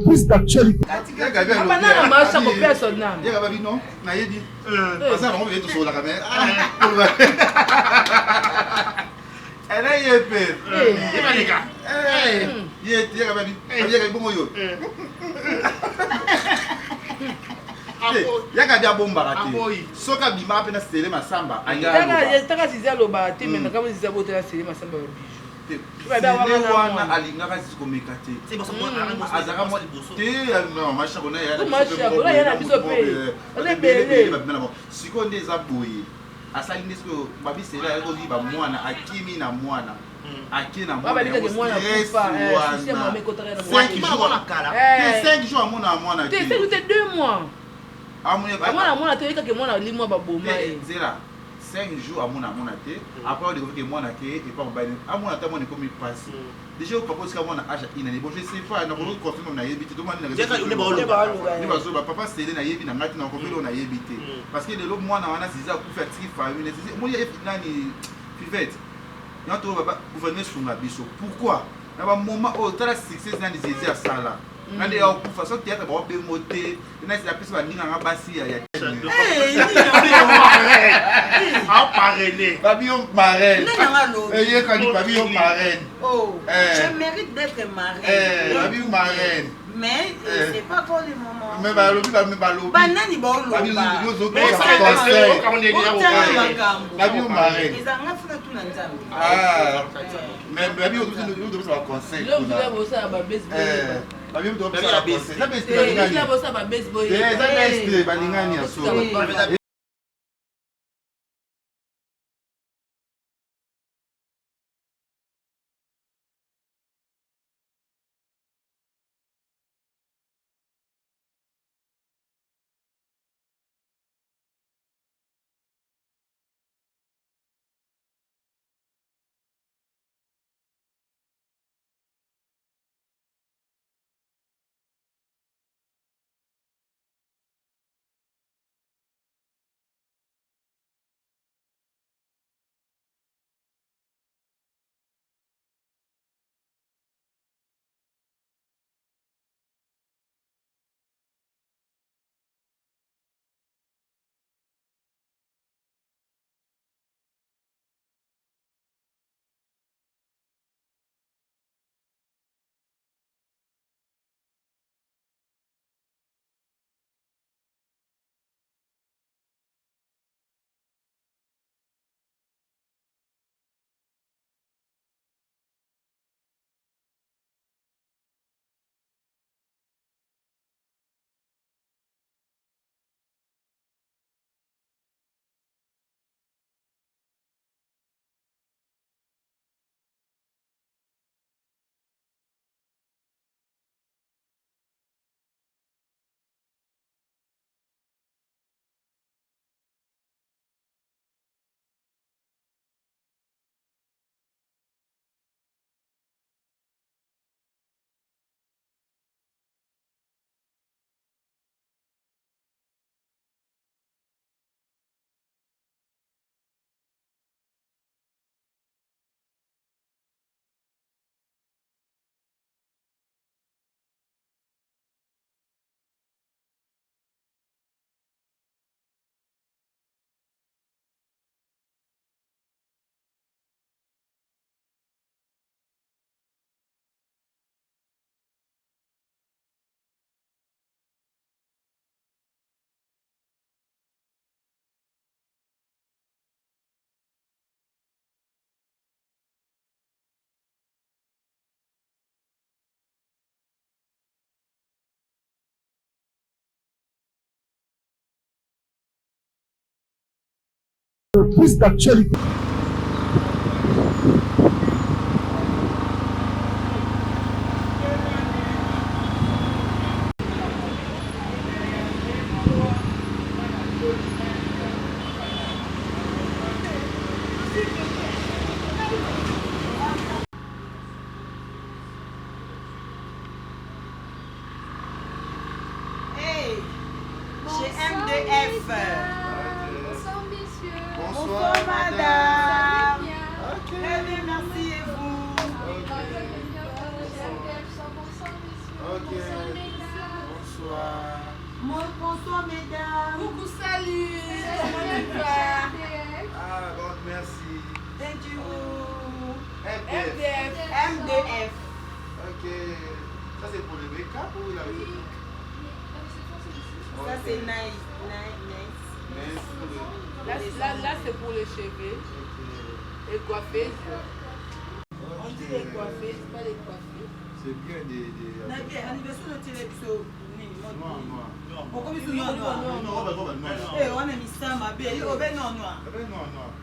plus d'actualité. Yaka dia bomba kati. Soka bima pe na sele masamba. Taka zizia loba te mais kama zizia bote na sele masamba yo bijou. Wana alinga kasi komeka te. C'est parce que azaka mo te non macha bona ya. Macha bona ya na biso pe. Ale bele. Siko ndeza boye. Asali ndesko babi sele ya ko liba mwana akimi na mwana. Akina mwana. Baba ndike mwana kufa. Système mo mekotaka na mwana. 5 jours mwana mwana. Te c'est 2 mois. Amona te yeka ke mwana limwa baboma zera 5 jours amona te après on découvre que mwana ke et pas mobile amona ta mwana comme passe déjà au papa ska mwana acha ina ni bon je sais pas na ko confirme na yebite to mwana na ni bazo ba papa sele na yebi na ngati na ko velo na yebite parce que de lo mwana wana ziza ku faire tri famille c'est moi yef nani pivette nto baba gouvernement sunga biso pourquoi na ba moment au tala succès nani zizi à sala. Nande ya okufa so théâtre ba be moté na c'est la piste ba ninga basi ya parrainer Babio marraine ye kani Babio marraine oh je mérite d'être marraine Babio marraine mais c'est pas pour le moment mais ba lobi banani ba lo Babio zo Babio marraine ezanga funa tuna nzambe mais Babio zo ba conseil lo via bosa ba baseball Babio do ba conseil na best balingani na bosa ba baseball za best balingani ya so Plus d'actualité. Hey, chez MDF. Bonsoir messieurs. Bonsoir madame. Très bien, merci et vous. Chez MDF 100% messieurs. Ok. bonsoir. Bonsoir, mesdames. Coucou, salut. Ah, bon, merci. Thank you. MDF. MDF. Ok. Ça, c'est pour le make-up ou la réception? Ça, c'est nice. Mais pour le... Là c'est pour les cheveux. Ok. Et coiffées. On dit les coiffés. C'est pas les coiffées. C'est bien des... Anniversaire de télévision. Noir. Pourquoi ils sont noirs? Noir. Eh, on a mis ça, ma belle. Il est au noir. Noir.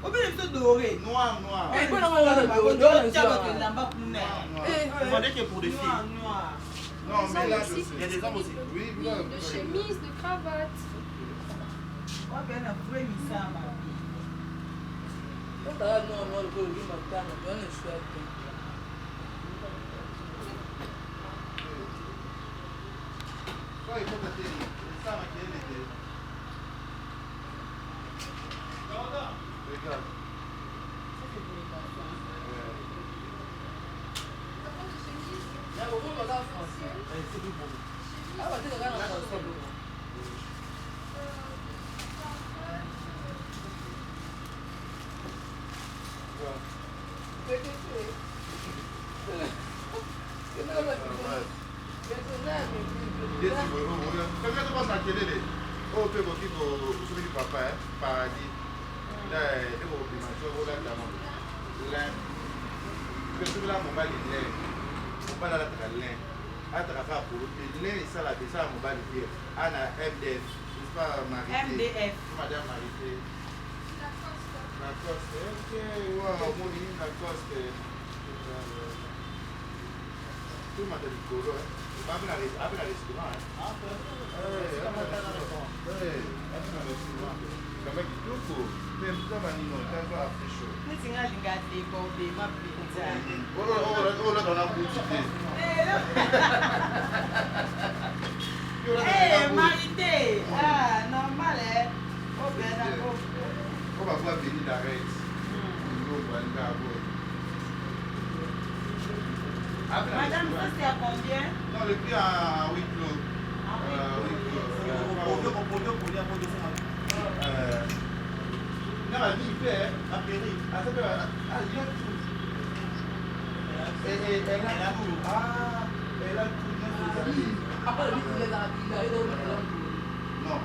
Au bel est doré. Noir. Eh, On bon, Vous demandez que pour des filles. Noir. Non, mais là, je aussi. sais. Il y a des hommes aussi. Oui, De chemise, de cravate. On va bien après mis ça, ma belle. Poi guardate, stava che vedete. Regarde. C'est plus pour Perché tu possa chiedere o per motivo subito di papà paradis devo prima gioco la dama la per tu la mobile le mobile la tra le a tra fa pour le ça la ça mobile dire ana MDF c'est pas Marie MDF. madame Marie la coste ok wow moni la coste tu m'as dit colo Apre la restaurant. Kama kitoko. Même ça va nous faire à fricho. Nous tinga lingate bombe ma pizza. Oh là dans la boutique. Eh, marité. Ah, normal hein. Oh ben d'accord. On va voir venir d'arrêt. On va aller à Madame, ça c'est à combien? Non, le prix à 8 clos. Non, la vie, il fait, à Péry. Ah, ça peut être. Ah, il y a tout. Et elle a tout. Ah, elle a tout. Après, il est là. Non.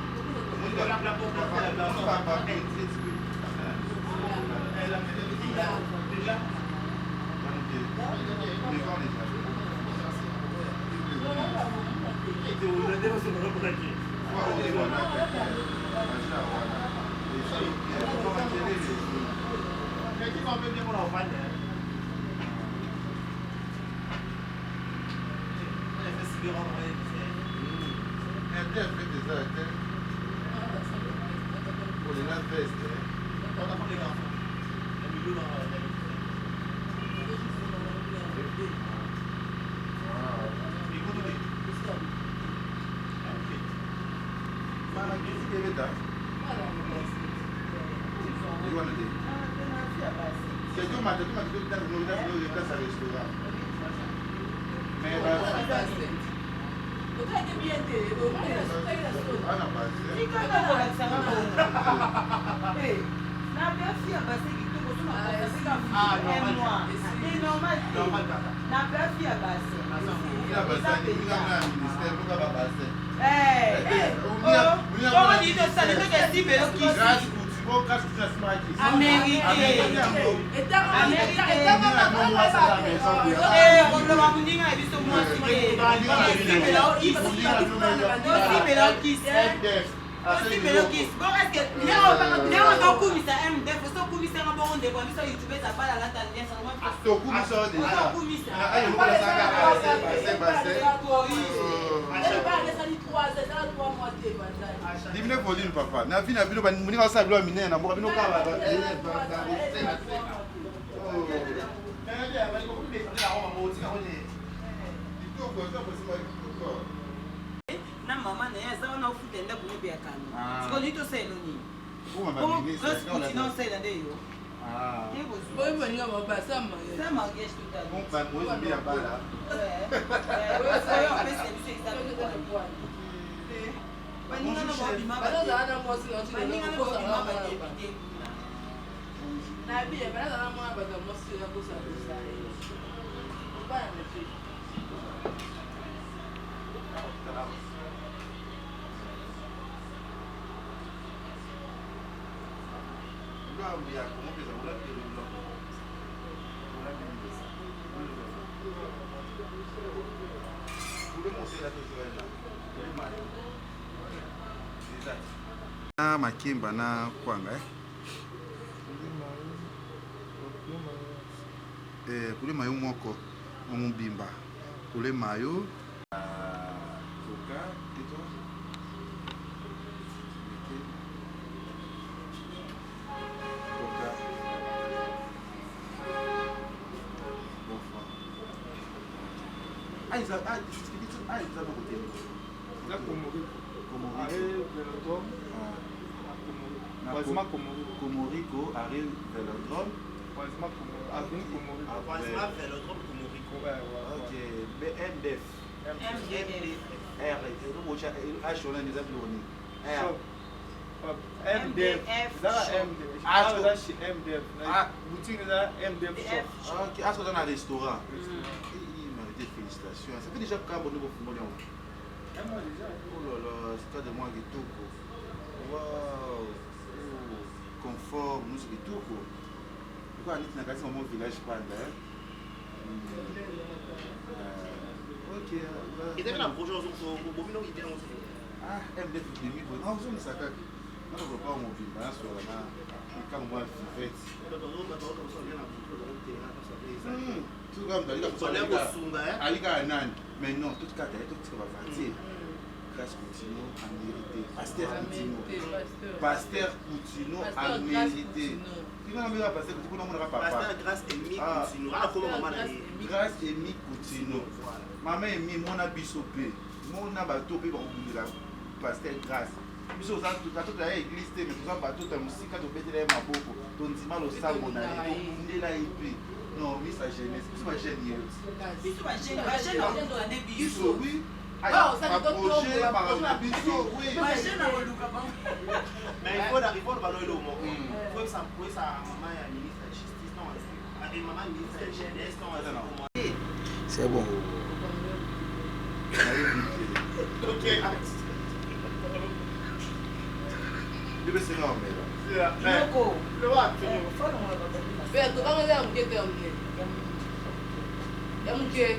Dimine volume papa. Na vie na bilo ba muni ka sa bilo mine na mo ka bino ka ba. Na mama na ya za na ufutenda kunibe ya kanu. Siko nito selo ni. Como ba Como mine? nós continuamos saindo daí. Ah. Foi venir uma passar Ça mariage tout à l'heure. Bon ba mo bi ya bala. Eu percebi que ça me babima bazozala na mwasi na baninga na babima badepite na bien bazozala na mwana bato ya mwasi oyo akosakosa bana mepe na makimba na kwanga kulema yo moko omobimba kulema yo koka eto koka aiza Komoriko arrive Vélodrome. Ok, BMDF. R, H, on a des appelés. MDF. Boutique Ok, est-ce qu'on a un restaurant? Il m'a dit félicitations. Ça fait déjà quand on est au Fumolion. Oh là là, c'est pas de moi qui tout. Waouh, confort, nous c'est tout. Pourquoi on est dans mon village panda? Ok. Et t'as vu un projet au Bobino qui vient aussi? Ah, MDF de nuit, bon, non, on ça. On ne veut pas mon village sur la main. Quand moi je fais. Tout comme mais non, tout cas, tout ce qu'on va faire. Grâce Coutinho en mérité. Pasteur Coutinho. Pasteur Coutinho en mérité. Tu n'as pas pasteur Coutinho, on n'aura pas papa. Pasteur Grâce Emi Coutinho. Grâce Emi Coutinho. Maman Emi, mon abisopé. Mon abatopé, on dit là. Pasteur Grâce. Biso za toute la église mais tout ça bateau ta musique to betela maboko to ndima lo sango na ye ndela ipi non mi sa jeunesse biso ba jeune hier biso ba jeune na ne biso oui ah ça dit projet par biso oui ba jeune na luka ba mais il faut le ballon lo moko faut ça pour ça maman ya ministre de justice non avec maman ministre de jeunesse non c'est bon OK debe ser não melhor Yoko le wa Pera, tu vai olhar o que tem ali. É um que?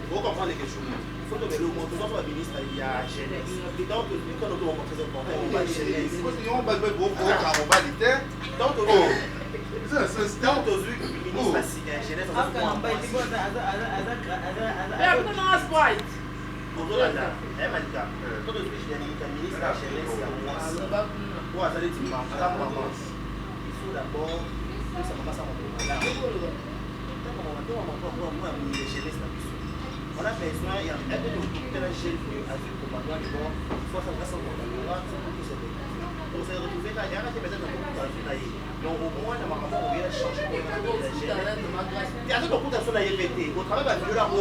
Faut comprendre quelque chose. Il faut que le monde soit ministre il y a jeunesse. Donc quand on doit montrer on va jeunesse. on va beau on va liter donc ça donc ministre la jeunesse on va Pera, tu não as white. Ozolanda, malika. Todo ce que je dis, le ministre de la jeunesse, il faut d'abord que ça ne passe pas on a besoin, il y a un peu de la jeune fille à vivre pour il faut faire ça pour donc c'est retrouvé là, il y a des personnes qui donc au moins, on va changer pour la jeunesse. Il y a des gens qui sont au travail, il y a des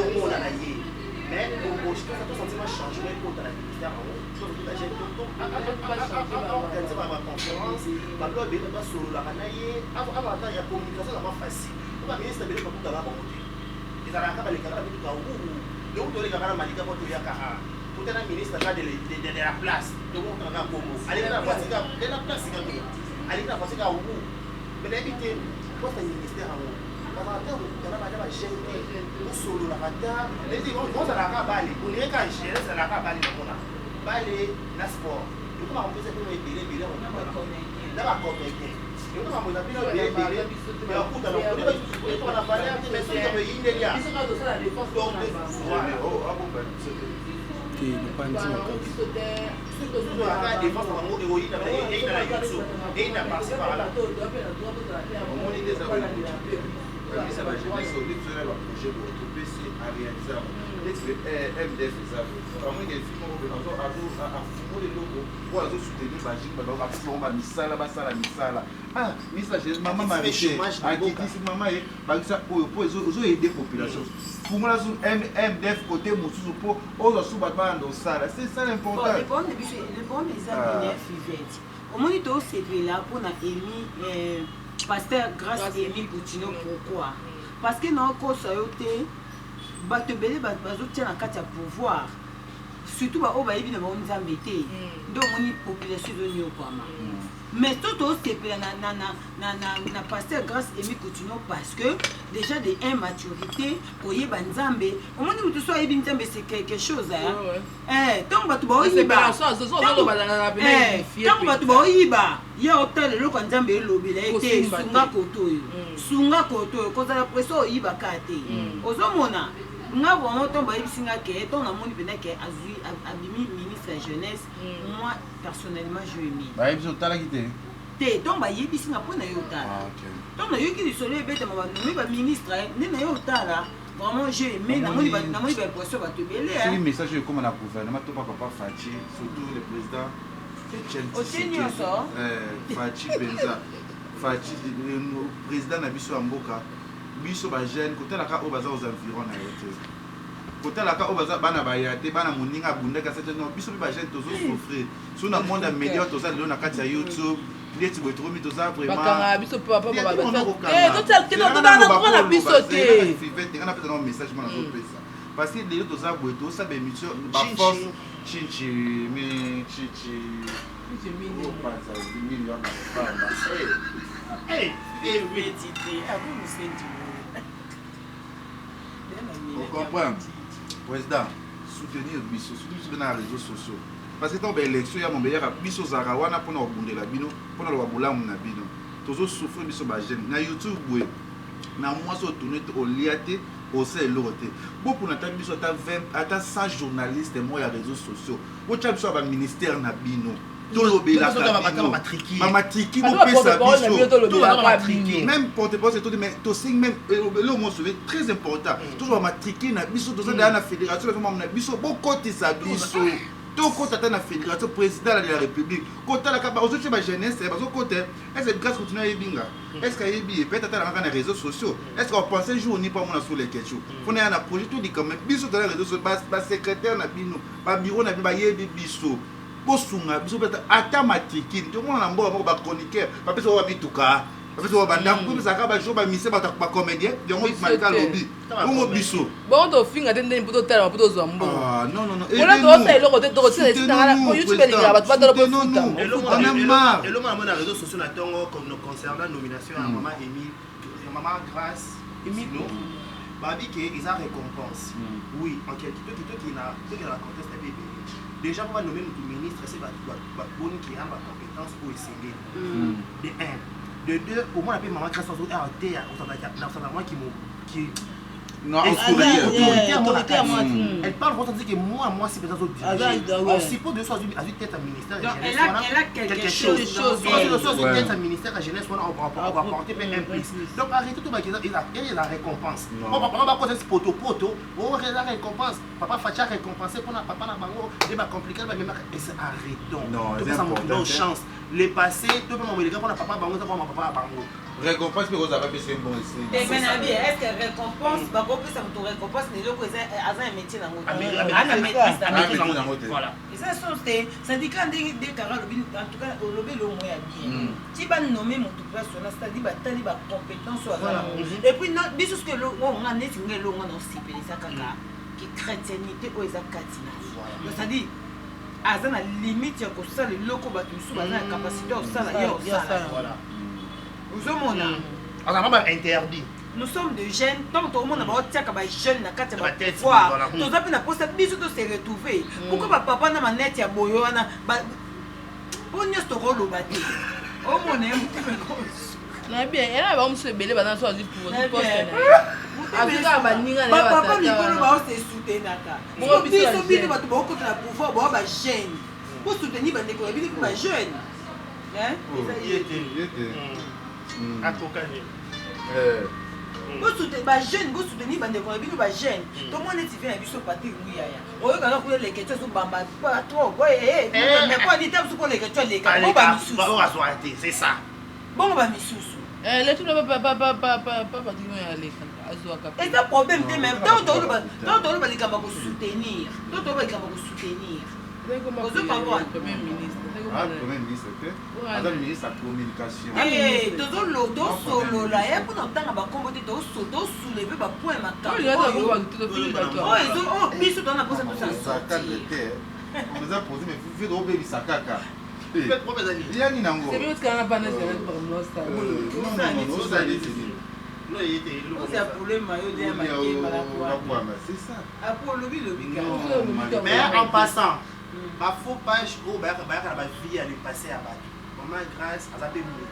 mais au sentiment changement pour la ministère en haut, sur toute la jeune conférence, Pablo Beno va sur la Ranaye, avant il y a communication facile. Pour la ministre de l'État, tout à l'heure, ils ont les camarades de Kaou, donc les camarades Malika pour Yaka, tout un ministre de la place, de mon temps Congo. Allez dans la place, allez dans la place Kaou, mais l'éviter, pour le ministère en haut. Quand on a jeune solo la rata, les gens vont à la cabale, on est quand je reste à la cabale, ballet, la sport. Et comment on peut se faire des on n'a pas compris. Et comment on a bien mais on coûte alors, on a parlé, mais c'est comme il y a. Ça va jeunesse au lieu de faire un projet pour retrouver c'est à réaliser. MDF eza amonike filme afungoli eloko po azosoutenir bagine bapesi bango bamisala basala misala ministre mama marité akitisi mama ye bakisa oyo po ozoyede population fungola su MDF côté mosusu po ozwa su bato bayanda osala c'est ça l'important le problème eza BNF Yvette omoni tosepela mpona emi pasteur grâce Emi Coutinho pourquoi parce que naokosa yo te bato ebele bazotia na kati ya pouvoir surtout baoyo bayebi na bango nzambe te nde omoni population ezoniokwama mais to tosepela na pasteur grâce Emi Coutinho parce que déjà de immaturité koyeba nzambe omoni motu so ayebi nzambe c'est quelque chose ntango bato baoyiba ntango bato baoyiba ye otala eloko ya nzambe elobela ye te sunga koto oyo kozala preso oyibaka te ozomona nga vraiment ntango bayebisi nga ke ntango namoni mpena ke abimi ministre ya jeunesse moi personnellement je aimé bayebisi otalaki te te ntango bayebisi nga mpo na ye otala ntango nayoki lisolo ebetama banomi baministre nde na ye otala vraiment j'ai aimé namoni baimpression bato ebele soki message oyo ekóma na gouvernement to pa papa Faci surtout le président otie nyonso Faci mpenza Faci président na biso ya mboka biso bajeune kotalaka oyo baza aux environ na yo te kotalaka oyo baza bana baya te bana moninga abundaka sete no biso mpe bajeune tozosouffrir so na monde ya média toza lelo na kati ya youtube ndeti boye tokomi toza bakanga biso mpe papa ngana pesa na message mona azopesa parce que lelo toza boye tosaba émission baforce chinchi on comprend président soutenir biso surtout na réseaux sociaux parce que tant élection ya mombeyaka biso zaka wana mpona kobundela bino mpona loba bolamu na bino tozosouffrir biso bajeune na youtube boye na mwasi otourne te olia te osala eloko te bopona ata biso ata 100 journaliste mo ya réseaux sociaux botya biso ya baministère na bino bamatriki bopesa biso même porte-parole c'est tout mais tosingi même le mot sauvé très important toujours bamatriki na biso toza daya na fédération na biso bokotisa biso tokota ata na fédération président de la république kotalaka ozotie bajeunesse bazokota est-ce que grâce continue ayebinga est-ce que ayebi peut-être atalangaka na réseaux sociaux est-ce que opense jour ni pas mona sur les questions fona ya na projet to dika mais biso toza na réseaux sociaux basecrétaire na bino babiro na bino bayebi biso bosunga biso peut-être ata matrikine tomona na mboka moko bachroniqueur bapesa oyo bamituka bapesa oyo bandako kopesaka bajour bamise bato bacomédien yango malika lobi bongo biso bongo tofinga te ndeni mpo totala mpo tozwa mbongo non mpona toosala eloko te tokosila youtube elingaka bato batala bofuta eloko na mo na réseaux sociaux na ntongo concernant nomination ya mama Emi mama Grâce Emino babi ke eza récompense oui en quelque toki na contexte ya bébé déjà pour nommer notre ministre c'est bonne qui a ma compétence pour essayer de 1 de 2 au moins la maman Grâce au terre qui non autorité elle parle pour dire que moi c'est peut-être on suppose de soit à tête à ministère de jeunesse elle a quelque chose tête à ministère de jeunesse on va porter un prix donc arrêtez tout il la récompense on va causer ce poto on la récompense papa Facha récompensé pour papa na bango et ba compliqué ba même et c'est arrêtons non ça montre chance les passés tout le monde les gars pour papa bango ça pour papa bango récompense mais vous avez baissé bon ici est-ce que récompense ba kopesa moto récompense ne loko eza un métier nango ana maîtrise nango voilà et ça c'est syndicat de Kara lobi en tout cas lobi le moya bien ti ba nommer moto place on a c'est-à-dire ba tali ba compétence et puis non biso ce que on a neti ngelo on a sipelisa kaka qui chrétienté o eza katina c'est-à-dire azana limite ya kosala loko ba tusu ba na capacité de sala yo voilà interdit. Nous sommes des jeunes, tant que tout le monde a des jeunes qui ont été voir. Nous avons la possibilité de se retrouver. Pourquoi papa n'a pas net à Boyona? On y a ce rôle au bâti. Oh mon aime, na bien, elle a vraiment se belé pendant soit du pour du poste. Papa Nicolo va se soutenir naka. Bon biso bino bato ba ko na pouvoir ba jeune. Pour soutenir ba ndeko bino ba jeune. Hein? Vous soutenez les jeunes, vous soutenez les jeunes. Tout le monde est venu à Bissau Patrick Mouya. On regarde les questions sur Bamba. Pas trop. Mais quoi, il était sur les questions, les gars. On va m'y c'est ça. Bon, on va m'y sous. Les tout le pas et c'est un problème, même. Tant que soutenir. Premier ministre, Madame ministre de la communication. Solo là, et pour nous temps ba combattre to soulever ba point matin. Oh, biso dans la poste tout ça. On nous a posé mais vous faites robé bisakaka. Faites problème d'aller. Il y a ni nango. C'est mieux que na pas national pour nous ça. Non, ça dit non, il était c'est un problème maillot de ma c'est ça. Après le mais en passant ma faux page au ba la vie aller passer à Bato. Maman grâce à Zabé Mouri.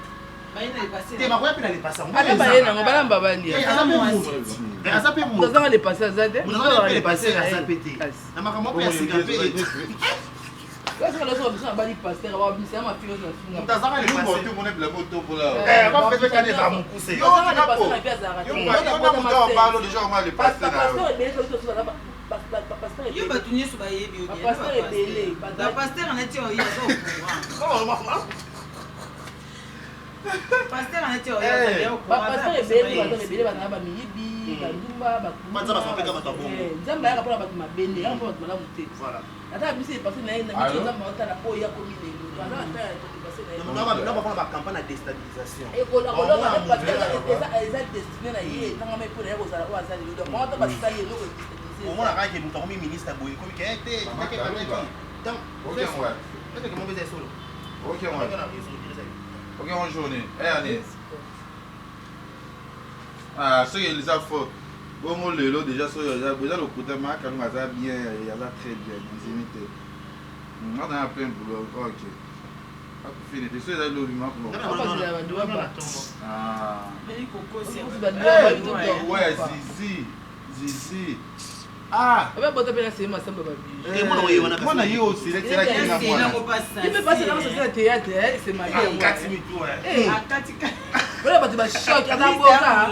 Bah il est passé. T'es ma quoi puis aller passer. Ala ba yena ngobala mbaba ndia. À Zabé Mouri. Vous allez passer à Zade. Vous allez passer à Zabé. Na makamo pe singape. Parce que l'autre personne va dire pasteur va bien ma fille na T'as ça les passer. Tout mon blabo to pour là. Va faire caler dans mon poussé. Yo na parle déjà on va le pasteur. Yo batunye so ba yebi o bien. Pasteur est belé. Pasteur en était au yazo. Pasteur en était au yazo. Pasteur est belé ba na ba miyibi, ba ndumba, ba kuma. Matza ba fa peka ba tabongo. Nzamba ya kapona ba ma belé, ya kapona ba la muté. Voilà. Ata bisi pasteur na ina mito nzamba otala po ya komine. Ata ata pasteur na ina. Non, on va faire campagne de déstabilisation. Et qu'on a pasteur destiné na yé, tanga me pour ya ko sala o azali. Donc on va passer les loko déstabiliser. Au moins la qui est ministre boy comme qui était donc OK ouais. Est-ce que mon baiser solo. OK ouais. OK on journée. Allez. Ah, ce que les a fait. Bon le lot déjà sur déjà le côté marque nous a bien il y a là très bien les imités. On a plein boulot. OK. Pas fini. De ce là le humain pour. Ah. Mais il coco c'est. Ouais, Zizi. Ah, on va botter bien c'est ma samba babi. Et moi moi na yo aussi c'est là qui est moi. Il peut passer dans ce théâtre, c'est ma vie. 4 minutes ouais. Eh, akatika. voilà ba choc à la boca.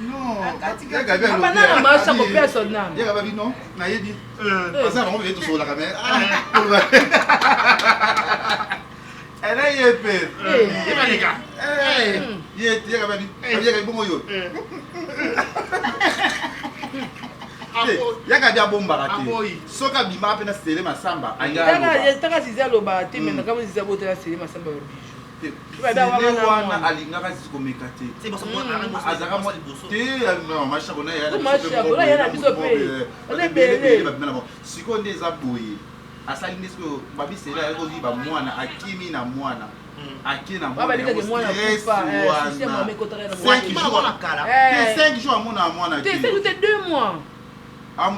Non, akatika. Papa na marche pour personne na. Il y a pas dit non, na yedi. Parce que on veut tout sur la caméra. Elle est épée. Et ben les gars. Il y a pas dit. Il y a bon yo. Yaka dia bomba raté. Soka bima pena sele masamba. Taka sizia loba te mais kama sizia botela sele masamba bijou. Wana alinga kasi komekate. C'est parce que azaka mo te non macha bona ya. Macha bona ya na biso pe. On est belé. Siko ndeza boye. Asali nesko babi sele ya kozi ba mwana akimi na mwana. Akina mwana. C'est 5 jours à mwana. C'est 2 mois. Moi,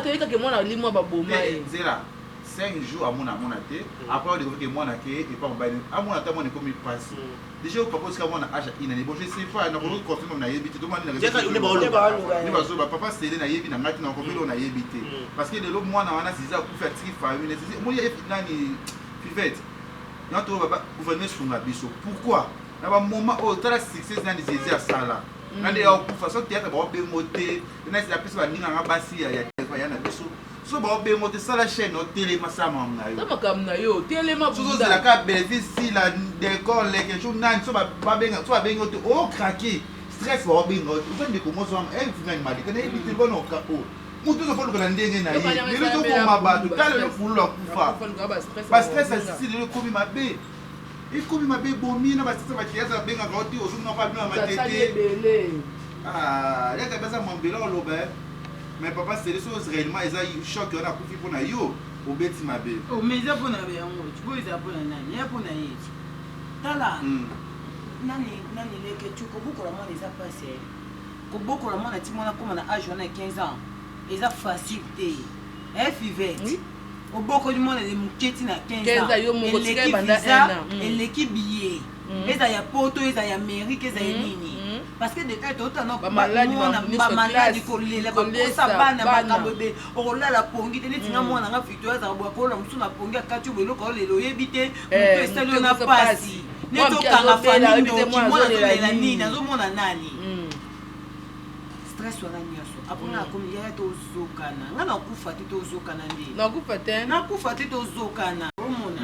tu que moi, li moi baboma. C'est là. 5 jours à mona te. Après, on découvre que moi, et pas mobile. À mon attaque, on est comme il passe. Déjà, on propose qu'à mon âge, il n'a pas. Je sais pas, on a confirmé, on a évité. Tout le monde n'a pas. Papa, c'est là, il y a un on a évité. Parce que de l'autre, moi, on a 6 ans pour faire famille. Moi, il y a une fivette. Il y a un gouvernement sur la biso. Pourquoi? Dans un moment où tu as 6 ans de ça là. Nande ya façon théâtre ba be moté na c'est la piste ba ninga nga basi ya ya na biso so ba be moté ça la chaîne au télé masama na yo ça makam na yo télé ma so c'est la ka bénéfice la décor les quelque chose nan so ba benga so ba benga o craquer stress ba benga o so ndeko mo so elle finga ni mali kana ebité bono ka o mutu so folo kana ndenge na ye le to ko mabatu tale le fulo kufa ba stress asi le ko mi mabe. Il comme ma bébé bomine parce que ça va tirer ça bien quand tu os non pas bien ma tête. Ah, il y a que ça mon bélo lobé. Mais papa c'est les choses réellement ils ont choc on a coupi pour na yo au beti ma bébé. Oh mais ça pour na bé on tu peux ça pour na nani ya pour na yé. Tala. Nani le que tu ko beaucoup la monde les a passé. Ko beaucoup la monde a ti mona comme na âge on a 15 ans. Ils a facilité. Fivette. Au beaucoup du monde est muketi na 15 ans. Et l'équipe billet. Et ça y a poto, et ça y a mairie, et ça y a nini. Parce que de fait autant non pas malade ko lela ko sa bana ba bébé. O la la pongi tene tinga mwana nga fitwa za bo ko la musuna pongi akati belo ko lelo yebite. Muto esalo na pasi. Neto kanga famille no ki mwana to lela nini nazo mona nani. grâce wana nyonso après nga komi yaya tozokana nga nakufa te tozokana nde nakufa te tozokana omona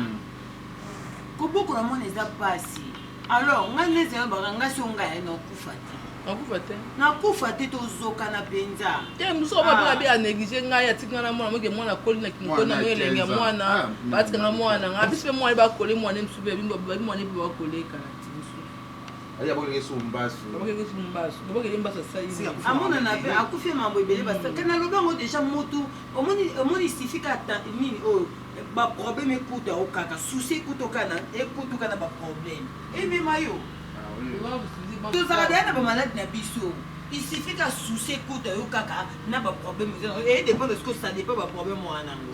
kobokola mwana eza pasi alors nga nezela baka nga so nga ya nakufa te tozokana mpenza te mosuku babenga be anéglige ngai atika na mwana moke mwana akoli na kinkoli na moelenge ya mwana batikanga mwana nga biso mpe mwana bakole mwana mosusu babi mwana epe bakoleka na ti mosusu amonana mpe akufi mambo ebele basaka nalobi yango déjà motu omoni sifika nini oyo baproblème ekuta okaka susi ekuta na baproblème emema yo tozala deya na bamaladi na biso il suffit ka susi ekuta yo kaka na baproblème dépend de ce que ça dépend baproblème wana yango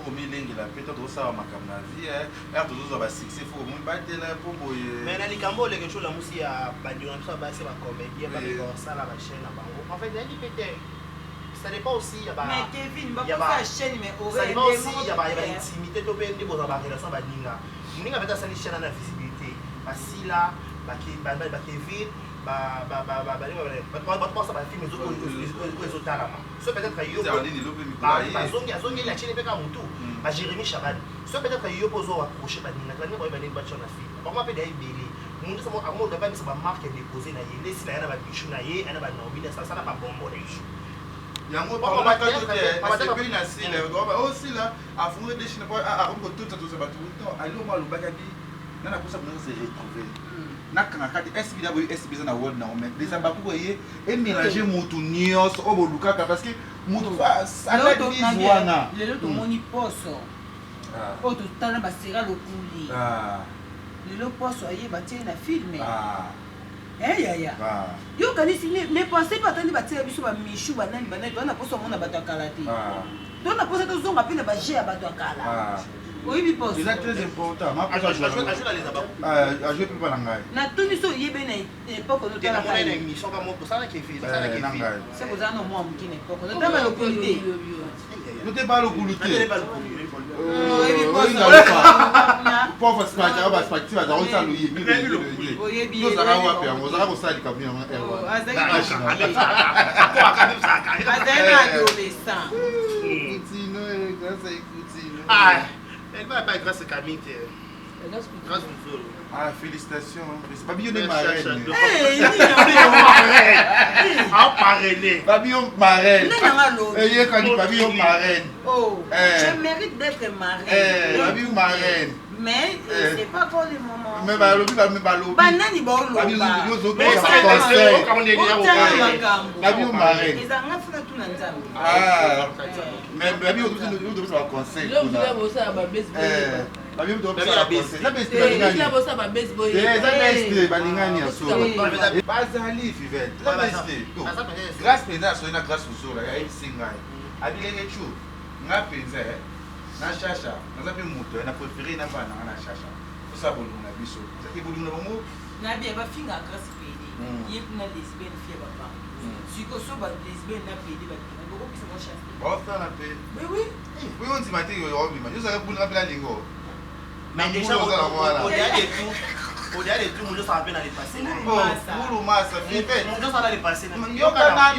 omilengela mpe to tozosala makambo na vie ere tozozwa basuccès fo omoi batela mpo boye mais na likambo oleke nso la musi ya bandeko na biso basi bacomédien babeka kosala bachaîne na bango en fait yaki peut ça dépend aussi ya mais Kevin bakosa chaîne mais ça dépend aussi ya baintimité to mpe nde bozala barelation baninga moninga mpe asali chaîne na visibilité basila bakevin bato bafilme ezotalama so peut-être yo azongi la chaîne mpeka motu bajeremi chaban so peut-être yo mpo ozo approche baninga baninga baye banini batio na film bango mpe deya ebele mundu amoda bamisa bamarke dépose na ye lesila ye na babichu na ye ana banaobina sasala babombo na bichu yango apepeli na sila osila afungi deshine po akokotuta toza bato aliomo alobakaki nana kosa bona se retrouver nakanga kati SB na boye SB na world na ome déjà bakuko ye mélanger mutu nyonso o bolukaka parce que mutu ala bizwana lelo tomoni poso o totala basera lokuli lelo poso aye batie na filme yaya yo kanisi ne pensez pas tani batie biso ba mishu banani wana poso mona bato akala te tona poso tozonga pe na baje ya bato akala oui, c'est très important. Je ne peux pas l'engager. Na tuni so yebe na époque no tala pas une émission comme ça qui fait ça qui fait. C'est vous en moi mukine époque. No tala lo kulité. No te pas lo kulité. Pauvre spatcha ba spatcha da on salo yemi. No sara wa pe on sara ko sali ka bien erwa. Azana adolescent. Coutinho grâce à Coutinho. Ah. Elle va pas grâce à Camille. Grâce à vous. Ah, félicitations. C'est pas bien de marraine. Ah, parrainé. Babillon marraine. Et quand il babillon marraine. Oh, je mérite d'être marraine. Babillon marraine. Mais c'est pas pour le moment. Mais balobi balobi. Banani bolo. Babillon yozo ko conseil. Babillon marraine. Ezanga funa tuna nzambe. Ah. Mais babillon yozo ko conseil. Là vous avez ça ba baseball. Babillon yozo ko conseil. La beste balingani. Là vous ça ba baseball. Eza beste balingani ya solo. Bazali Fivet. La beste. Grâce pena so na grâce usura ya isinga. Abilenge chu. Ngapenza na shasha naza pe moto na préféré na bana na shasha ça bolu na biso ça ki bolu na bongo na bien ba finga grâce pedi yep na lesbienne fie papa siko so ba lesbienne na pedi ba ko pisa mo shasha ba fa na pe oui on dit matin yo obi ma yo ça bolu na pe la lingo mais déjà au-delà de tout monde ça rappelle les passés bulu masa Fivet monde ça les passés yo kana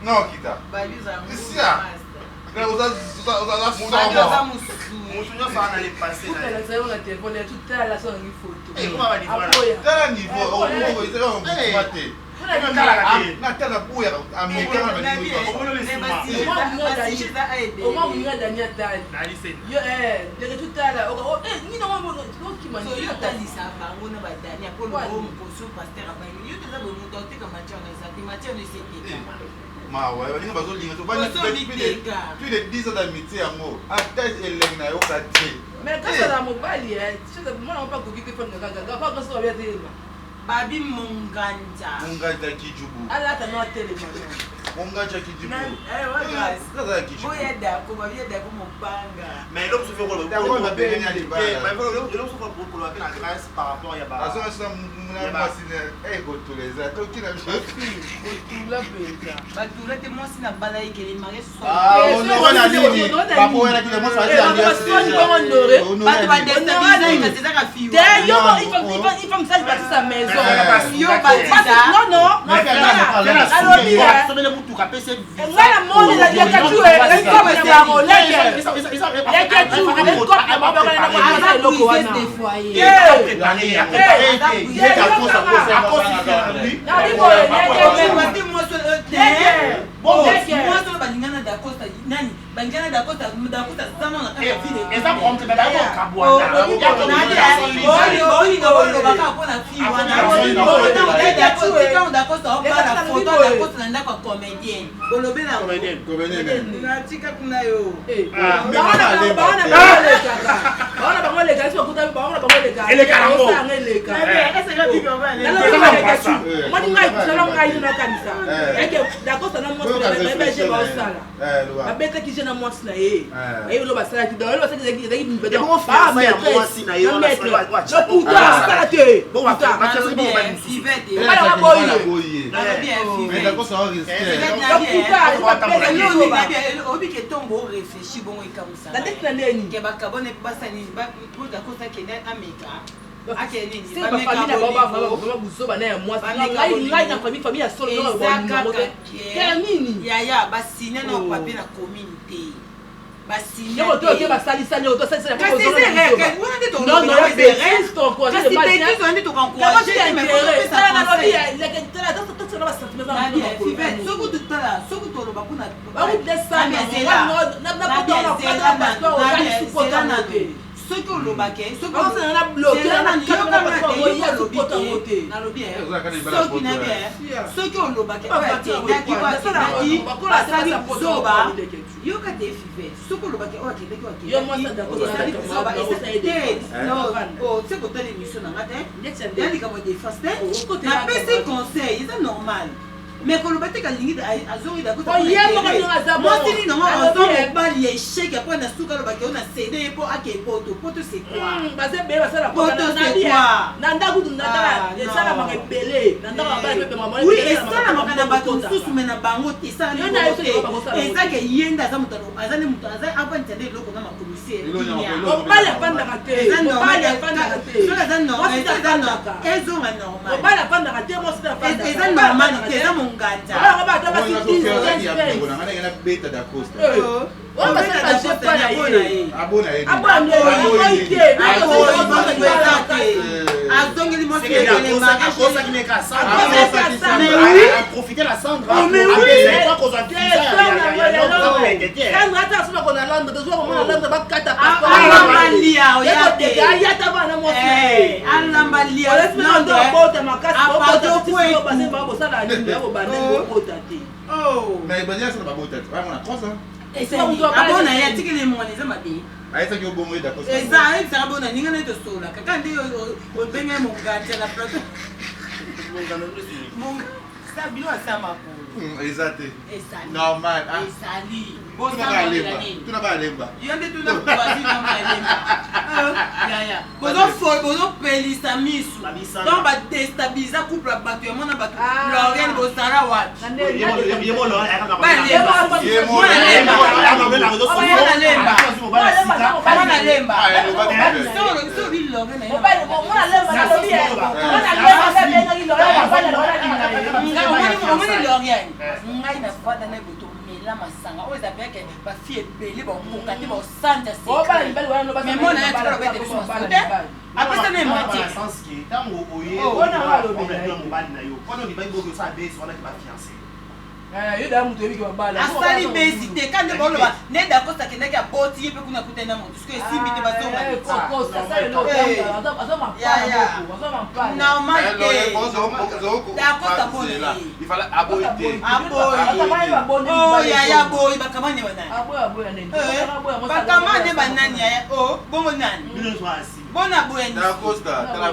non kita natala buya amekana mawa balinga bazolinga plus de 10 ans d'amitié yango ata elenge na yoka te mais kasala mobali mwana mopa koki te fanga kaka pa kasi babia te babi munganja kijubu alata no atelema Onga chaki du ouais, grâce. Mais l'homme se fait rôle. Par rapport à Yaba. mais quand le bâtiment a limite à zone d'accord. Moi c'est non on doit pas les chèques après on a sous le bâtiment on a cédé pour à quel poto c'est quoi parce que ben ça la poto c'est quoi nanda kudu nanda ça la m'a belé nanda ba ba maman oui et ça la m'a na bato sous mais na bango te ça ni et ça que yenda za mutano azane mutaza avant tende loko na makomisi on pas la panda raté on pas la panda raté ça la non ça non elles ont un normal on pas la panda raté moi c'est la panda et ça normalité ça mon ganja ah ba ta ba si on va faire un jeu pas là abona azongeli mo c'est la cosa qui n'est qu'à ça profiter la cendre mais oui c'est quoi qu'on a dit ça Sandra ta suna kona Londres to zuwa kona Londres ba kata alambalia oyate ya ta bana mo fe alambalia ndo bota makasi ko ba se ba bo sala ni ba bo bana bo bota te mais badia ça ba bota va mon 3 ans et c'est on doit pas abona ya tikile mo neza mabe aisa ki obomo d'accord eza abona ninga na to sola kaka ndi o benga mo ngati la plateau mon sabilo asama ko Exacte. Normal. Esali. Tu n'as pas lemba. Yonde tu n'as pas dit non lemba. Ya. Bozo pelisa misu. Donc ba déstabiliser couple bato ya mona bato. Lorraine bosara wat. Yemo lo aka ba lemba. Yemo lemba. So bi Lorraine. Mona lemba. Ngai na fada na buto mela masanga o za beke ba fie beli ba mukati ba sanja se o ba libali wana no ba mais mona ya tro ba de so après ça ne mati sens qui tango oye ona walo be mobali na yo kono ni ba ngo ko sa base wana ki ba fiancé yo da mutu ebi ki ba bala asali base te kande bolo ba ne da kosta kende ka boti yepe kuna kutenda mo parce que simbi te ba so ma ko ça ça lo azo ma pa normal da kosta bona il fallait aboiter oh ya boy bakamane wana aboy ya nene bakamane banani ya oh bongo nani bino so asi Bona boyani. Na Costa, tala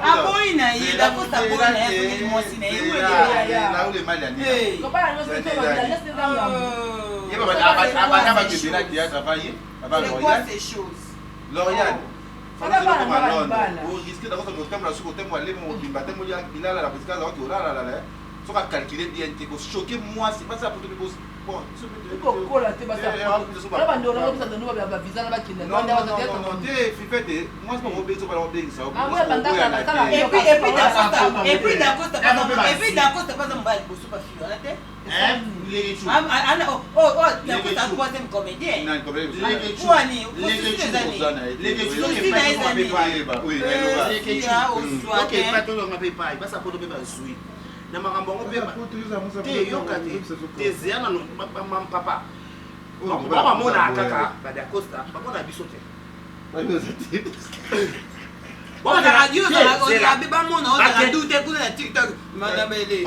aboyi na ye da Costa boyi na ye mosi na ye là où les mal Comment on se fait laisse les dames. c'est quoi ces choses? L'Oriane. Fala bana bana. Vous risquez d'avoir ce thème là sur le thème aller mon bimbaté mo ya bilala la parce que là là faut calculer bien que choquer moi c'est pas ça pour te poser bon Pourquoi là tu vas ça? Là bande on a besoin de nous va visa na bakina. non fifete moi c'est pas robé ça pas robé ça ah ouais banda ça et puis d'accord pas ça mbali pour super fille là tête la troisième comédien na makambo ngo beba te yokati tezia na papa papa mona kaka bada Costa bakona biso te on a radio ça beba mona on a doute kuna na TikTok madame ele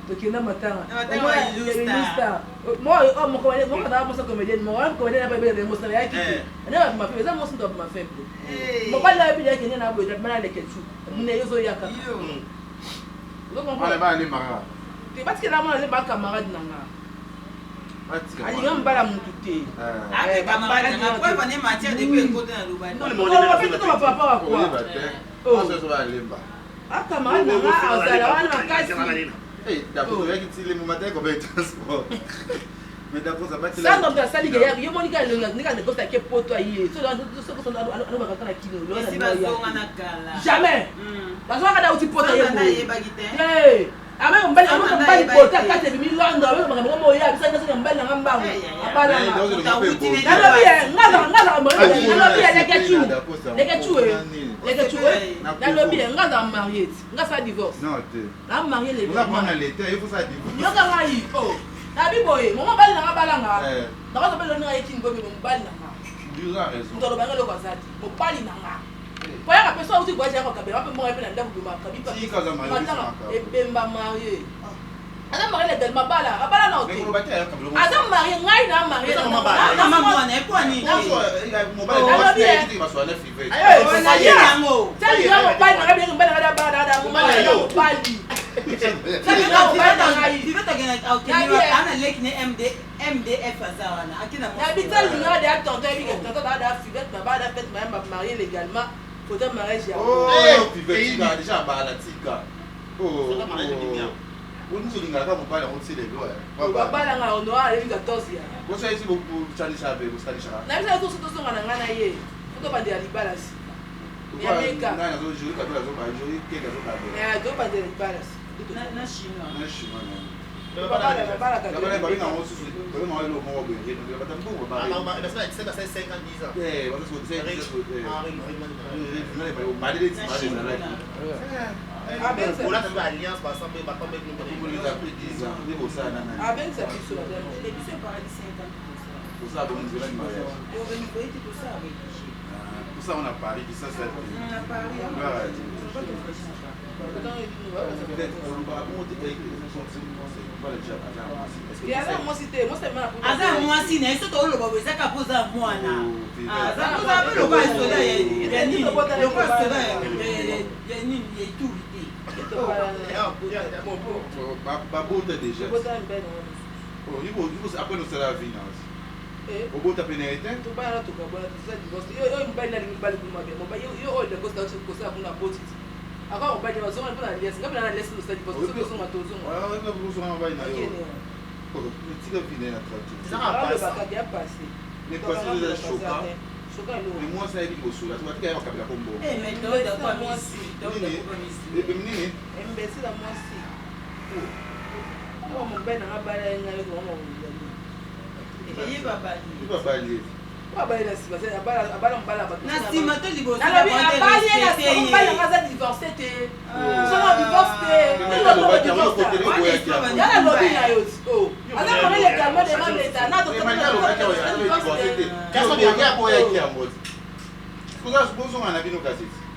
Tokina matanga. Moi mon comédien, mon cadavre mon comédien, mon comédien n'a pas bien émotion yaki. Ana ma fait, ça mon son ma fait. Mon pas la bien yaki na boy, na le ketchu. Mune yozo yaka. Donc on va aller mara. Tu parce que là moi les ba camarade nanga. Ali ngam bala mutu te. Camarade na quoi va ne matière depuis côté na Dubaï. Non, on va pas quoi. Oh, ça va aller bas. Ah camarade nanga azala wana kasi. Eh, d'accord, il y a qui les moments comme transport. Mais d'accord, ça va être ça donc ça ligue ya monika le nika de Costa ke poto ayi. So dans ce que ça on va kana kilo. Si bazonga na kala. Jamais. Bazonga da uti poto ya. Eh. Ame mbali mbali poto akate bi milando ame ngamba mo ya bisa ngasa mbali na ngambango. Abala. Ngala mbali. Ngala bi ya kechu. Ngala bi ngala marié. Ngasa divorce. Non, tu. La marié les. On va prendre l'été, il faut ça divorce. Yo ka ngai. Oh. Nabi boy, mama bali na bala nga. Na ko belo na yeki ngobe mo bali na nga. Tu as raison. Ndo banga lo kwazati. Mo bali na nga. Kwa ya peso uti kwa jako kabela pe mo epela ndaku bima kabipa. Si kaza marié. E bemba marié. Ana marié le mabala, abala na ote. Aza marié ngai na marié na mabala. Na mama na kwa ni. Mo bali na qui va soit 9 février. Eh, na yango. Tali yango bali na kabela mbala na bala mo bali. MDF azawana akina mo. Habital nga de attendre avec attendre da fivette ba da fête ma marié légalement photo mariage ya. Oh, fivette déjà ba la tika. Oh, ça mariage de bien. On nous linga ka mo bala on tile lo eh. Ba bala nga on doit aller 14 ya. Bo ça ici beaucoup chali chabe, bo chali chabe. Na bisa to so nga na ye. Photo ba de alibalas. Ya meka. Na zo juri ka to zo ba juri ke ka zo ba. Ya do ba de alibalas. Na chinois. Na chinois. Bala ka. Bala ka on se le mo lo mo be. Le ba tambo ba. Ah, mais ça c'est 50 10 ans. Eh, on se dit Ah ben ça. On a fait alliance par ensemble ba pas mettre nous pour les appeler 10 ans, des ça na. Ah ben ça puis sur la dame. Les bisous par les 50 Pour ça bon nous allons mariage. on va nous faire tout ça avec Pour ça on a parlé de ça ça. on a parlé Peut-être on va monter avec les conseils pas le job Il y a moi cité, moi c'est mal. aza mwasi na eso to lo bobo zaka poza mwana aza poza pe lo ba soda ya nini lo ba soda ya nini ya turité Babota déjà. Oh, il faut après nous sera vie là. Au bout de pénalité. Tu vas là tu vas voir ça divorce. Yo mbali na mbali kuma be. Mo ba yo de costa ko sa kuna boti. Aka mbali wa zonga mpona lesi. Ngapi na lesi no sa divorce. So so matozo. Ah, on va vous sur un bail na yo. Oh, le tigre vient à traiter. Ça va passer. Mais passer de choquant. Choquant lo. Mais moi ça est au sous là. Tu vas te faire kabila kombo. mais toi de quoi misi toi de quoi misi Et nini? Mbesi la moi si. mon ben n'a pas l'air de Eye babali. Il va balayer. pas bailler la cible, c'est à bala Na sima to liboso. alors oui, à bailler la cible, pas la casa divorcé te. Seulement divorcé. Il y a la lobby là aussi. Oh. Alors on est calme devant l'état. Na to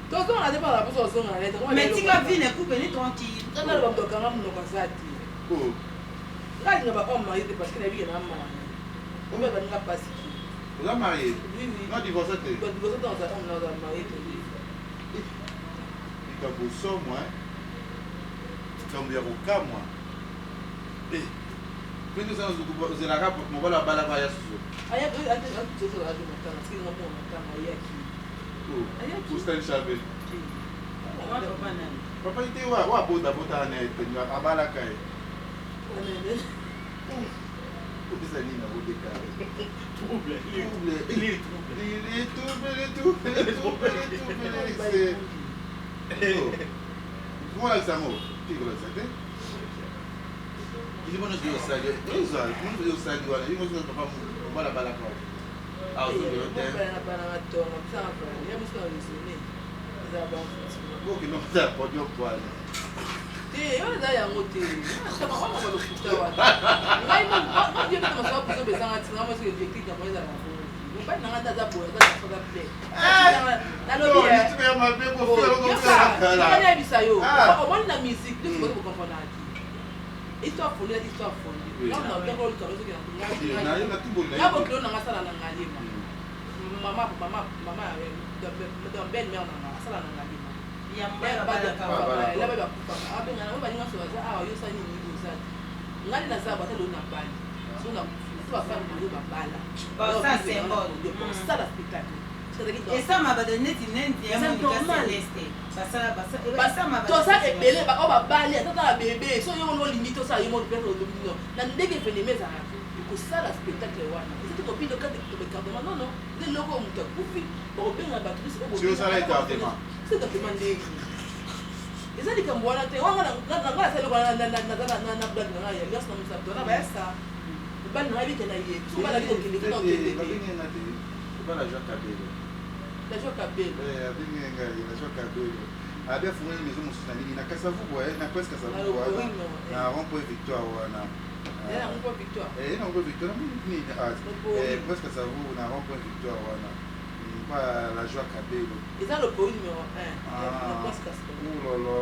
Tozo na depa la boso so na leta. Mais tika vine coupe ni tranquille. Kana lo ndo kanga mno kasati. Oh. Là il va pas marier parce qu'il a vu na mama. On va venir passer. Vous êtes marié? Oui oui. Non, divorcé. Quand divorcé dans sa homme là on marié. Il t'a bossé moi. Comme il y a au cas moi. Eh. Puis nous allons vous la rapport mon voilà bala va ya suzo. Aya tu so la journée quand parce qu'il n'a pas on kama yaki. Où c'est le chavé? Papa il était wa boda na etenyo abala kai. Où c'est ni na bodeka. Trouble. Comment là ça mo? Qui que ça fait? Il bonne de ça. Oui ça, nous de ça voilà, il nous papa voilà bala kai. Ah, vous avez le Ok, non, ça pas du poil. Eh, on a ya moté. Ça va pas le foutre wa. Ngai mo dia ka maso ko be sanga tsina mo se je click na mo za na fo. Mo ba na ngata za boya za ko ga play. Na lo bi. Tu veux ma bé pour faire le concert. Na ya bisa yo. O mo na musique, tu ko ko fona ati. Histoire folie. Non, non, bien ko ko zo ke na. Na yo na tu bon. Ya ko klo na ngasala na ngalima. Mama don ben mère na ngasala na ngalima. Ya mbaya bada ka baba la baba kufa abenga na baba ninga so za awa yo sani ni boza ngani na za bata lo na bali so na so fa na yo babala Ba ça c'est bon. Ça la spectacle Et ça m'a donné net ya Monica Celeste. Ba ça m'a to ça ebele ba o babali atata bébé so yo no limite ça yo mo peut-être do no na ndege phénomène ça ko ça la spectacle wana c'est tout copine de quand de cardement non de logo muta kufi ba benga ba tu Tu ça la cardement. C'est document ndege ezali kambo wana te wanga na sele kwa na blood na ya gas na msato na basa bali na bite na ye so bala bito kile kito kile Pas la joie cabelo. la joie cabelo La joie cabelo. Abe fumé une maison musulmane na Kasavu boye na presque Kasavu boye. Na rond-point Victoire wana. na rond-point Victoire. Na rond-point Victoire ni presque Kasavu na rond-point Victoire wana. Pas la joie cabelo. Et ça le point numéro 1. La place Kasavu. Oh là là.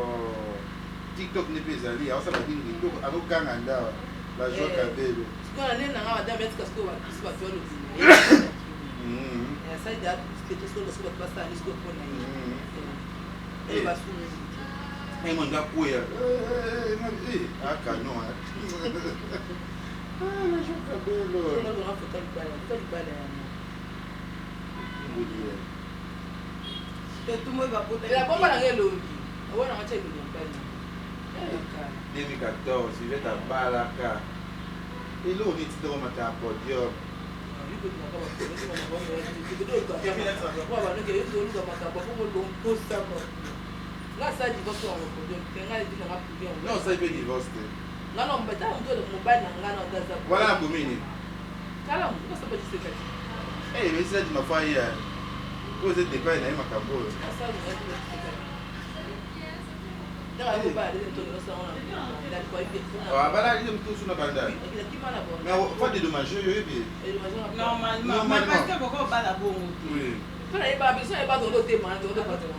TikTok n'est pas allé. Alors ça va dire TikTok avec Kanganda. La joie cabelo. Quand on est dans la dame est-ce que va se passer le ça il y a que tout ce que va passer à l'isco pour na et va soumis et mon gars couille ah canon la joie cabelo on a fait le balle tout le monde va poter. la bombe la ngelo on a acheté le balle 2014 il est à Balaka et là on est dans un podium là ça divorce on podium tenga dit na podium non ça il peut divorcer non non mais tant que mon balle na ngana ndaza voilà la commune kala on ça pas dire ça eh mais ça dit ma faille vous êtes des pas na makambo ça on est dans la bombe de tout ça on a quoi il fait ah bala il me tout sur la bande mais faut dédommager yo bien normalement mais parce que pourquoi pas la bonne oui toi il pas besoin il pas de l'autre man de l'autre patron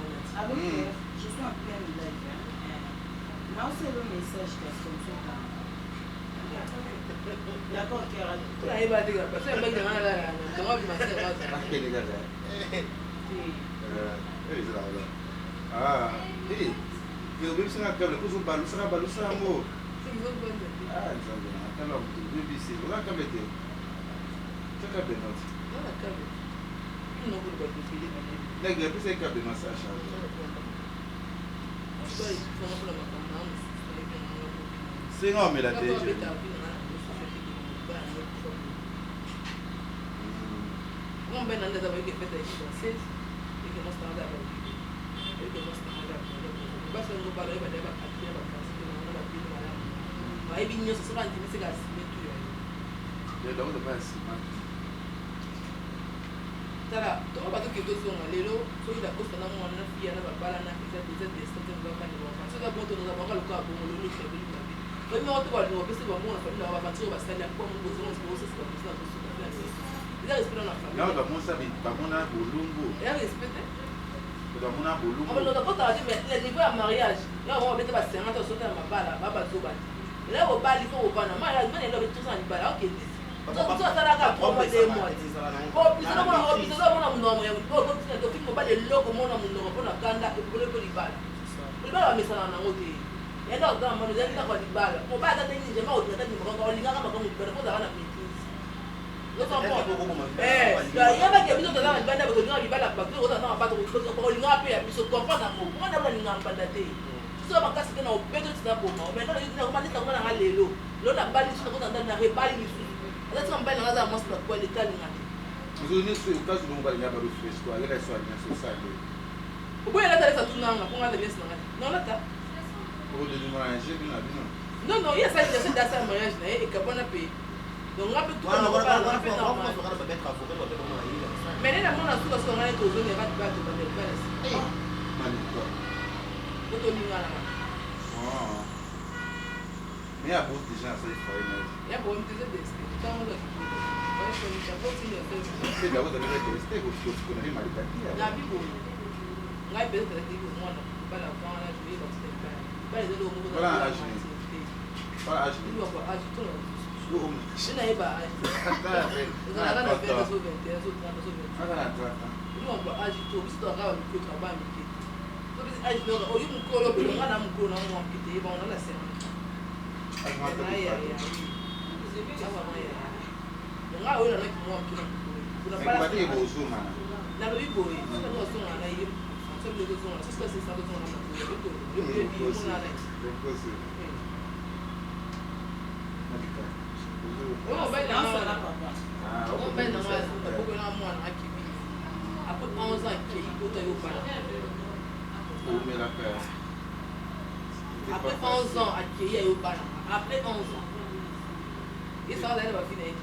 je suis en plein live là c'est le message que comme ça d'accord Kera toi il va dire parce que il va là comment tu m'as fait ah quel gars là ah eh que o bebê câmera com o balu será balu será amor ah exato aquela bebê se o câmera teu você câmera não não vou botar filho nega precisa câmera massagem sem homem lá dentro vamos ver nada da vai que feita isso vocês e que nós estamos agora e que nós estamos agora basta no balão vai dar aqui na casa que não vai vir lá bayebi nyonso soki andimiseka asime tu donc c'est pas si mal. tala toko bato ke tozonga lelo soki dakosa na mwana na fiya na babala na eza destin bakani bafa soki abon tonoza baka lokola bongo lelo febeli mabe oyi moko to balinga bapesi bamona famille na babatiri oyo basali akwa mo bozonga osikoosesi bakosi na kosuka eza respect na famille Non, bamona bolungu. eza respect te Bamona bolungu. abaloza kotala te mais le niveau ya mariage ya moko babete basengata osota na mabala babazobani ela bobali fo bobana mariage mane elo betosana libala okendisi tosalaka promo de mois bizozomona munoko ofiki mobali eloko mona munoko mpona kanda ebolo mpo libala libala bamesana nango te yenda kotala mano ezali ndako ya libala mobali ata te nini jama otinata nimakonga olingaka makambo libala mpo ozalaka na maitrise yebake biso tozala na libanda tolinga libala bato ozala na bato olingaka mpe ya biso comprendre yango mwana balingaka mbanda te biso makasi te na obeto tina boma maintenant nanga lelo lo na bali biso nakotanda na rebali lisusu azatika mobali nanga azala mwasi bakwa leta alinga te oboye lata lesa tunanga mpo ngata biesi nanga te non lata non non ye asali dasi dasi ya mariage na ye ekabwana mpe donc nga mpe tukanga mpe normal mais nena mona suka suka ngane tozongi ya bato bato badelbalesi po tolingana Mais il y a beaucoup de gens à cette fois. Il y a beaucoup de gens qui sont c'est d'abord vous avez testé vous connaissez Marikati. La Bible. Ngai peut être que moi non pas la voir là jouer dans cette pas. Pas les autres mots. Voilà, âge. Il va pas âge tout. Je n'ai pas âge. Vous avez la faire sur 21 sur 30 sur 20. Il va pas âge tout. Si tu as le travail mais donc âge donc au lieu de colo on a mon colo on va quitter bon on a la scène. Nga oyo na kimwa kina kuna pala kwa bozuma na lo ibo yi sika no songa na yi so le go songa sika se sa go songa na ko yo bi muna na o ba na na papa o ba na na ko na mwana akibi après 11 ans ki ko to yo bana o me la peur après 11 ans accueilli yo bana après 11 ans et ça là va finir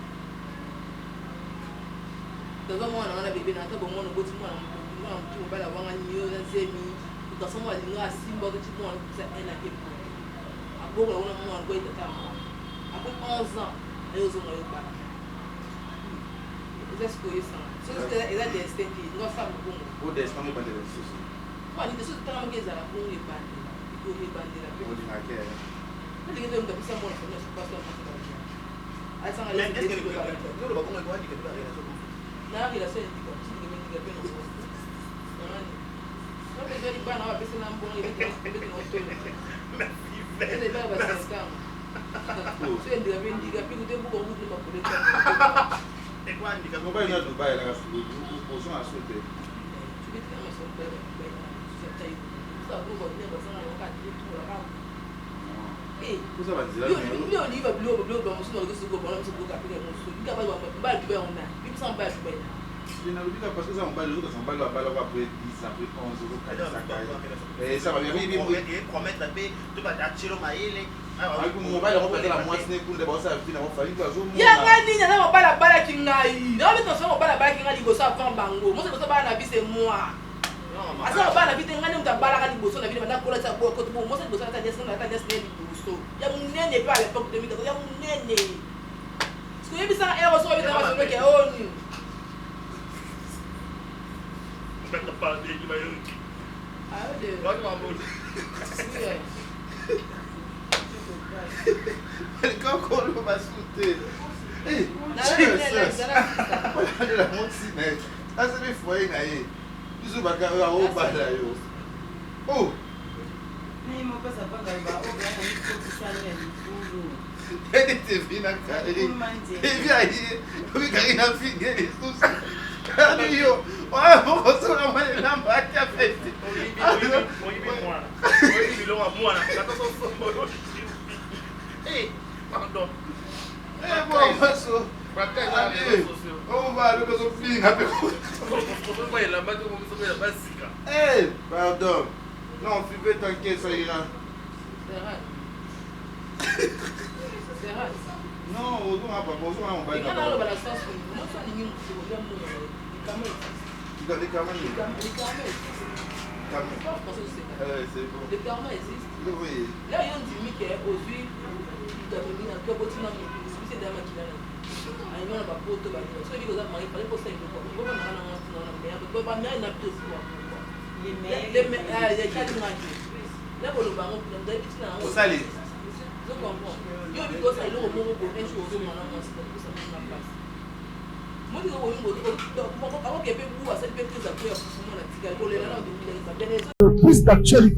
dans moi on a bébé na ta bon moi no boti moi na mtu bala wanga nyo na zemi utasoma linga simba de tipo on ça elle a été aboga ona moi ngo itata après 11 ans ayo zo yo bana est-ce que ça c'est que il a des stèques ngo ça bon o destin mo bande de souci moi ni de ce temps ngeza la pour les bande pour les bande la o di na ke ndio ndio kabisa mbona kwa sababu kwa sababu asa ngale est-ce que le bakon est quoi dit que tu vas relation na relation ndiko ndiko pena so nani no be very bana wa pesa na mbona ile ile no to ile ba ba scam so ndika be ndika pe kutembu ko ngutu ma kuleta et quoi ndika ko ba ina Dubai la ka sulu ko so asote tu bi tena so be ba so tai so ko ko ne ba sana ka ti tu la ka ko sa ba dira bio ni ba bio ba mo so no so ko ba mo so ko ka pe mo so ndika ba ba Dubai on na bi so ba Dubai na je na lubika parce que ça on ba le jour ça on ba le ba après 10 après 11 euros et ça va bien bien promettre la paix tu vas attirer maïle avec mon mobile on peut la moitié pour de bosser avec na fa linga zo ya ngani na mo bala bala kingai na bi to so mo bala bala kingai liboso afan bango mo se ko bala na bi c'est moi asa bala bi te ngani mtabala ka liboso na bi na kola sa ko to mo se liboso na ta desna liboso ya munene pa à l'époque 2014 ya munene ce que bisa ero so bi ta ma so ke oni peut pas dire qu'il va y ah de va va bon quand on va sauter eh la montine ça c'est les foyers na ye biso bakara o bala yo oh ni mo pesa banga ba o ga ni ko tsana ni furu ele te vina cara ele via aí eu caí na figueira isso ali yo olha vou você na mãe na bate a festa pardon bom passou vamos lá eu sou filho pardon non tu veux t'inquiéter ça ira C'est rare. Non, ozonga papa, ozonga mobali. Il y a dans la sauce, moi ça n'y est pas Les karma. C'est bon. Le karma existe. Oui. Là, il y a un dimi qui est aujourd'hui, il doit venir dans le côté dans le c'est des maquinaires. Il y a un pote, so il dit que ça m'a parlé pour ça, il faut pas on a mais il pas bien n'a plus quoi. Les les quatre maquis. Là pour le baron, on doit être là. Au salé. Je comprends. Yo bi ko ça il au moment pour un jour on a moi ça me na place. Moi je vois une avant que peut vous ça peut très après pour moi la tigale pour les là de ça. Plus d'actualité.